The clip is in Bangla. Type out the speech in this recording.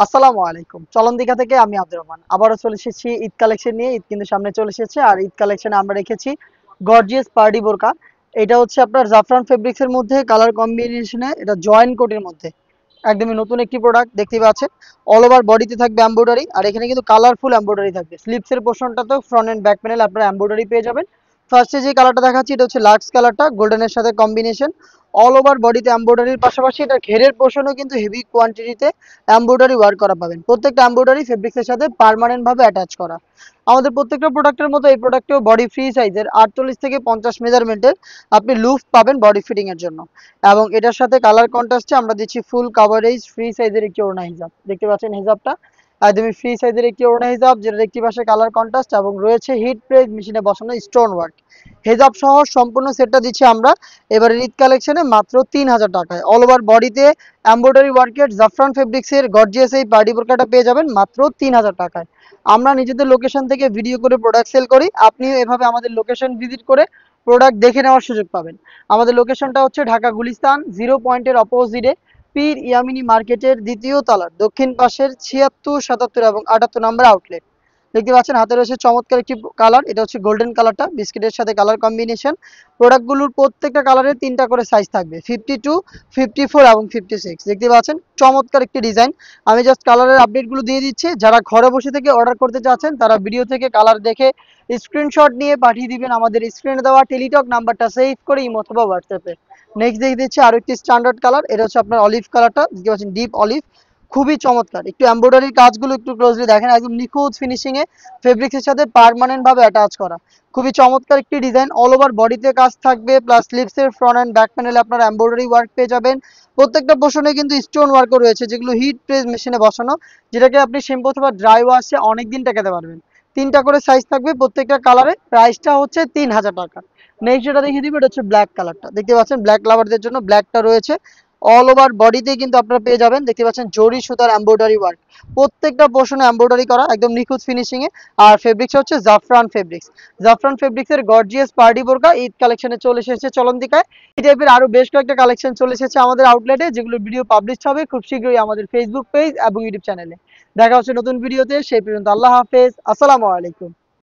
আসসালামু আলাইকুম। চলন দীঘা থেকে আমি আব্দুর রহমান। আবারও চলে এসেছি ঈদ কালেকশন নিয়ে। ঈদ কিন্তু সামনে চলে এসেছে। আর ঈদ কালেকশনে আমরা রেখেছি গর্জিয়াস পার্টি বোরকা। এটা হচ্ছে আপনার জাফরান ফেব্রিক্স এর মধ্যে কালার কম্বিনেশনে, এটা জয়েন্ট কোটের মধ্যে একদমই নতুন একটি প্রোডাক্ট দেখতে পাচ্ছেন। অল ওভার বডিতে থাকবে এমব্রয়ডারি, আর এখানে কিন্তু কালারফুল এমব্রয়ডারি থাকবে। স্লিপস এর পোর্শনটাতেও ফ্রন্ট এন্ড ব্যাক প্যানেল আপনারা এমব্রয়ডারি পেয়ে যাবেন। ফার্স্টে যে কালারটা দেখাচ্ছি এটা হচ্ছে লাক্স কালারটা, গোল্ডেনের সাথে কম্বিনেশন। অল ওভার বডিতে এমব্রয়ডারির পাশাপাশি এটা ঘেরের পোর্শনও কিন্তু হেভি কোয়ান্টিটিতে এমব্রয়ডারি ওয়ার্ক করা পাবেন। প্রত্যেকটা এমব্রয়ডারি ফেব্রিক্সের সাথে পার্মানেন্ট ভাবে অ্যাটাচ করা। আমাদের প্রত্যেকটা প্রোডাক্টের মতো এই প্রোডাক্টেও বডি ফ্রি সাইজের 48 থেকে 50 মেজারমেন্টের আপনি লুফ পাবেন বডি ফিটিং এর জন্য। এবং এটার সাথে কালার কন্ট্রাস্টে আমরা দিচ্ছি ফুল কাভারেজ ফ্রি সাইজের একটি ওড়না হিজাব। দেখতে পাচ্ছেন হিজাবটা একদমই ফ্রি সাইজের একটি ওড়না হিজাব, যেটার একটি পাশে কালার কন্ট্রাস্ট এবং রয়েছে হিট প্রেস মেশিনে বসানো স্টোন ওয়ার্ক। হেজাব সহ সম্পূর্ণ সেটটা দিচ্ছি আমরা এবারে ঈদ কালেকশনে মাত্র 3000 টাকায়। অল ওভার বডিতে এমব্রয়ডারি ওয়ার্কের জাফরান ফেব্রিক্সের গর্জিয়াস এই পার্টি বোরকাটা পেয়ে যাবেন মাত্র 3000 টাকায়। আমরা নিজেদের লোকেশন থেকে ভিডিও করে প্রোডাক্ট সেল করি, আপনিও এভাবে আমাদের লোকেশন ভিজিট করে প্রোডাক্ট দেখে নেওয়ার সুযোগ পাবেন। আমাদের লোকেশনটা হচ্ছে ঢাকা গুলিস্তান 0 পয়েন্টের অপোজিটে পীর ইয়ামিনী মার্কেটের দ্বিতীয় তলার দক্ষিণ পাশের 76, 77 এবং 78 নম্বর আউটলেট। দেখতে পাচ্ছেন হাতে রয়েছে চমৎকার একটি কালার, এটা হচ্ছে গোল্ডেন কালারটা, বিস্কিটের সাথে কালার কম্বিনেশন। প্রোডাক্টগুলোর প্রত্যেকটা কালারের 3টা করে সাইজ থাকবে, 52, 54 এবং 56। দেখতে পাচ্ছেন চমৎকার একটি ডিজাইন। আমি জাস্ট কালারের আপডেটগুলো দিয়ে দিচ্ছি। যারা ঘরে বসে থেকে অর্ডার করতে চাচ্ছেন তারা ভিডিও থেকে কালার দেখে স্ক্রিনশট নিয়ে পাঠিয়ে দিবেন আমাদের স্ক্রিনে দেওয়া টেলিটক নাম্বারটা সেভ করে ইমো অথবা হোয়াটসঅ্যাপে। নেক্সট দেখে দিচ্ছি আরো একটি স্ট্যান্ডার্ড কালার, এটা হচ্ছে আপনার অলিভ কালারটা, দেখতে পাচ্ছেন ডিপ অলিভ, খুবই চমৎকার। একটু এমব্রয়ডারির কাজগুলো একটু ক্লোজলি দেখেন, একদম নিখুঁত ফিনিশিং এ ফেব্রিক্সের সাথে পার্মানেন্ট ভাবে অ্যাটাচ করা। খুবই চমৎকার একটি ডিজাইন, অল ওভার বডিতে কাজ থাকবে, প্লাস স্লিভস এর ফ্রন্ট এন্ড ব্যাক প্যানেলে আপনারা এমব্রয়ডারি ওয়ার্ক পেয়ে যাবেন। প্রত্যেকটা পোর্শনে কিন্তু স্টোন ওয়ার্কও রয়েছে, যেগুলো হিট প্রেস মেশিনে বসানো, যেটাকে আপনি শ্যাম্পু অথবা ড্রাই ওয়াশে অনেকদিন টেকাতে পারবেন। 3টা করে সাইজ থাকবে প্রত্যেকটা কালারে, প্রাইসটা হচ্ছে 3000 টাকা। নেক্সট যেটা দেখিয়ে দিব এটা হচ্ছে ব্ল্যাক কালারটা, দেখতে পাচ্ছেন ব্ল্যাক লাভারদের জন্য ব্ল্যাকটা রয়েছে। অল ওভার বডিতে কিন্তু আপনারা পেয়ে যাবেন, দেখতে পাচ্ছেন জরি সুতার এমব্রয়ডারি ওয়ার্ক, প্রত্যেকটা পোর্শনে এমব্রয়ডারি করা, একদম নিখুঁত ফিনিশিং এ। আর ফেব্রিক্স হচ্ছে জাফরান ফেব্রিক্স। জাফরান ফেব্রিক্স এর গর্জিয়াস পার্টি বোরকা ঈদ কালেকশনে চলে এসেছে চলন্তিকায়। এই টাইপের আরো বেশ কয়েকটা কালেকশন চলে এসেছে আমাদের আউটলেটে, যেগুলো ভিডিও পাবলিশ হবে খুব শীঘ্রই আমাদের ফেসবুক পেজ এবং ইউটিউব চ্যানেলে। দেখা হচ্ছে নতুন ভিডিওতে, সেই পর্যন্ত আল্লাহ হাফেজ, আসসালামু আলাইকুম।